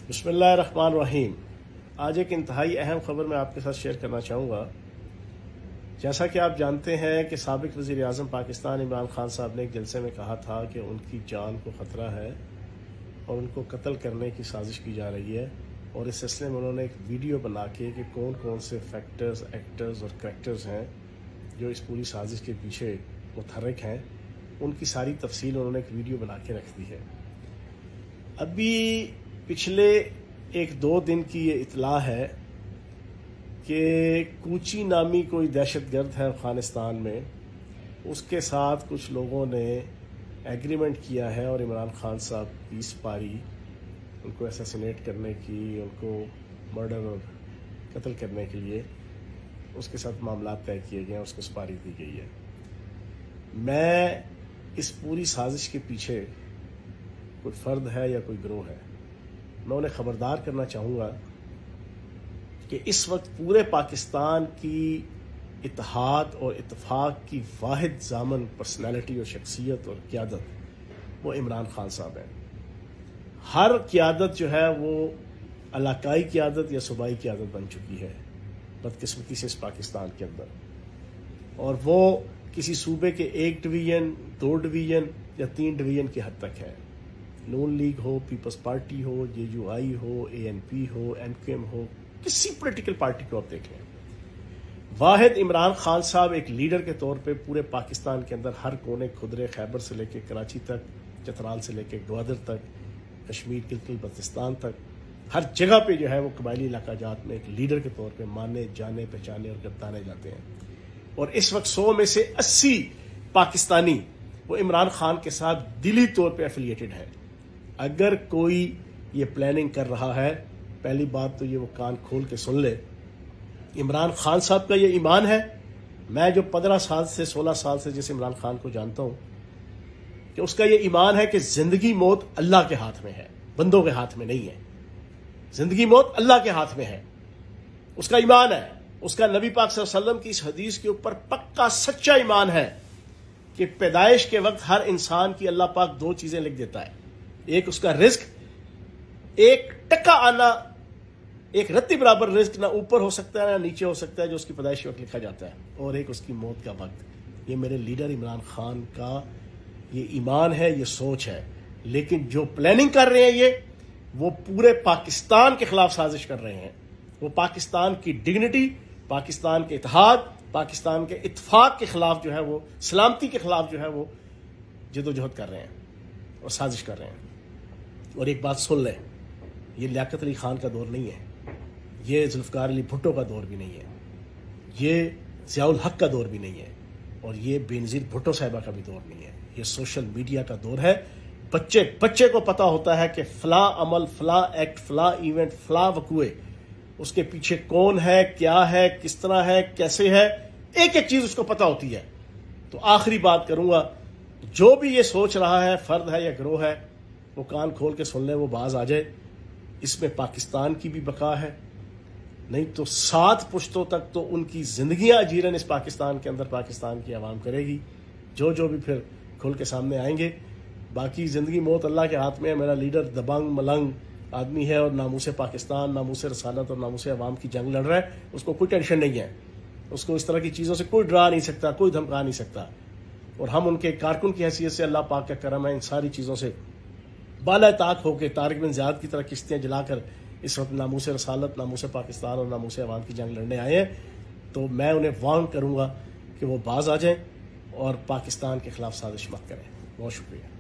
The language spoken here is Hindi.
बिस्मिल्लाहिर्रहमानिर्रहीम। आज एक इंतहाई अहम खबर मैं आपके साथ शेयर करना चाहूँगा। जैसा कि आप जानते हैं कि साबिक वज़ीर आज़म पाकिस्तान इमरान खान साहब ने एक जलसे में कहा था कि उनकी जान को ख़तरा है और उनको कत्ल करने की साजिश की जा रही है, और इस सिलसिले में उन्होंने एक वीडियो बना के कि कौन कौन से फैक्टर्स, एक्टर्स और करैक्टर्स हैं जो इस पूरी साजिश के पीछे मुतहर्रिक हैं, उनकी सारी तफसील उन्होंने एक वीडियो बना के रख दी है। अभी पिछले 1-2 दिन की ये इतला है कि कूची नामी कोई दहशतगर्द है अफगानिस्तान में, उसके साथ कुछ लोगों ने एग्रीमेंट किया है और इमरान खान साहब की सुपारी, उनको असैसिनेट करने की, उनको मर्डर और कत्ल करने के लिए उसके साथ मामला तय किए गए हैं, उसको सुपारी दी गई है। मैं इस पूरी साजिश के पीछे कोई फ़र्द है या कोई गिरोह है, मैं उन्हें ख़बरदार करना चाहूँगा कि इस वक्त पूरे पाकिस्तान की इत्तेहाद और इत्तेफाक की वाहिद ज़ामन पर्सनैलिटी और शख्सियत और क़यादत वो इमरान खान साहब हैं। हर क़यादत जो है वो इलाकाई क़यादत या सूबाई क़यादत बन चुकी है बदकिस्मती से इस पाकिस्तान के अंदर, और वो किसी सूबे के 1 डिवीज़न, 2 डिवीज़न या 3 डिवीज़न की हद तक है। नून लीग हो, पीपल्स पार्टी हो, JUI हो, ANP हो, MQM हो, किसी पॉलिटिकल पार्टी को आप देख लें, वाहिद इमरान खान साहब एक लीडर के तौर पे पूरे पाकिस्तान के अंदर हर कोने खुदरे, खैबर से लेकर कराची तक, चतराल से लेकर ग्वादर तक, कश्मीर, गिलगित बल्तिस्तान तक, हर जगह पे जो है वो कबायली इलाका जात में एक लीडर के तौर पे माने, जाने, पहचाने और गिरफ्तारे जाते हैं। और इस वक्त 100 में से 80 पाकिस्तानी वो इमरान खान के साथ दिली तौर पर एफिलिएटेड है। अगर कोई ये प्लानिंग कर रहा है, पहली बात तो ये वो कान खोल के सुन ले, इमरान खान साहब का ये ईमान है। मैं जो 15 साल से 16 साल से जिस इमरान खान को जानता हूं, कि उसका ये ईमान है कि जिंदगी मौत अल्लाह के हाथ में है, बंदों के हाथ में नहीं है। जिंदगी मौत अल्लाह के हाथ में है, उसका ईमान है। उसका नबी पाक सल्लल्लाहु अलैहि वसल्लम की इस हदीस के ऊपर पक्का सच्चा ईमान है कि पैदाइश के वक्त हर इंसान की अल्लाह पाक 2 चीजें लिख देता है। एक उसका रिस्क, 1 टका आना, एक रत्ती बराबर रिस्क ना ऊपर हो सकता है ना नीचे हो सकता है, जो उसकी पैदाइश वक्त लिखा जाता है, और एक उसकी मौत का वक्त। ये मेरे लीडर इमरान खान का ये ईमान है, ये सोच है। लेकिन जो प्लानिंग कर रहे हैं ये, वो पूरे पाकिस्तान के खिलाफ साजिश कर रहे हैं। वो पाकिस्तान की डिग्निटी, पाकिस्तान के इत्तेहाद, पाकिस्तान के इत्तेफाक के खिलाफ जो है वो, सलामती के खिलाफ जो है वो जदोजहद कर रहे हैं और साजिश कर रहे हैं। और एक बात सुन लें, ये लियाकत अली खान का दौर नहीं है, ये जुल्फ़िकार अली भुट्टो का दौर भी नहीं है, ये ज़ियाउल हक का दौर भी नहीं है, और ये बेनज़ीर भुट्टो साहिबा का भी दौर नहीं है। ये सोशल मीडिया का दौर है। बच्चे को पता होता है कि फ़ला अमल, फ़ला एक्ट, फ़ला इवेंट, फ़ला वक़ूए, उसके पीछे कौन है, क्या है, किस तरह है, कैसे है, एक एक चीज़ उसको पता होती है। तो आखिरी बात करूँगा, जो भी ये सोच रहा है फ़र्द है या गिरोह है, वो कान खोल के सुन ले, वो बाज आ जाए। इसमें पाकिस्तान की भी बका है, नहीं तो 7 पुश्तों तक तो उनकी जिंदगियां अजीरन इस पाकिस्तान के अंदर पाकिस्तान की आवाम करेगी, जो भी फिर खुल के सामने आएंगे। बाकी जिंदगी मौत अल्लाह के हाथ में है। मेरा लीडर दबंग मलंग आदमी है और नामूसे पाकिस्तान, नामूसे रसालत और नामूसे अवाम की जंग लड़ रहा है। उसको कोई टेंशन नहीं है, उसको इस तरह की चीज़ों से कोई डरा नहीं सकता, कोई धमका नहीं सकता। और हम उनके कारकुन की हैसियत से, अल्लाह पाक का करम है, इन सारी चीज़ों से बाला ताक होकर तारिक बिन ज़ियाद की तरह किश्तियाँ जलाकर इस वक्त नामूसे रसालत, नामूसे पाकिस्तान और नामूसे अवाम की जंग लड़ने आए हैं। तो मैं उन्हें वार्न करूँगा कि वो बाज आ जाएं और पाकिस्तान के खिलाफ साजिश मत करें। बहुत शुक्रिया।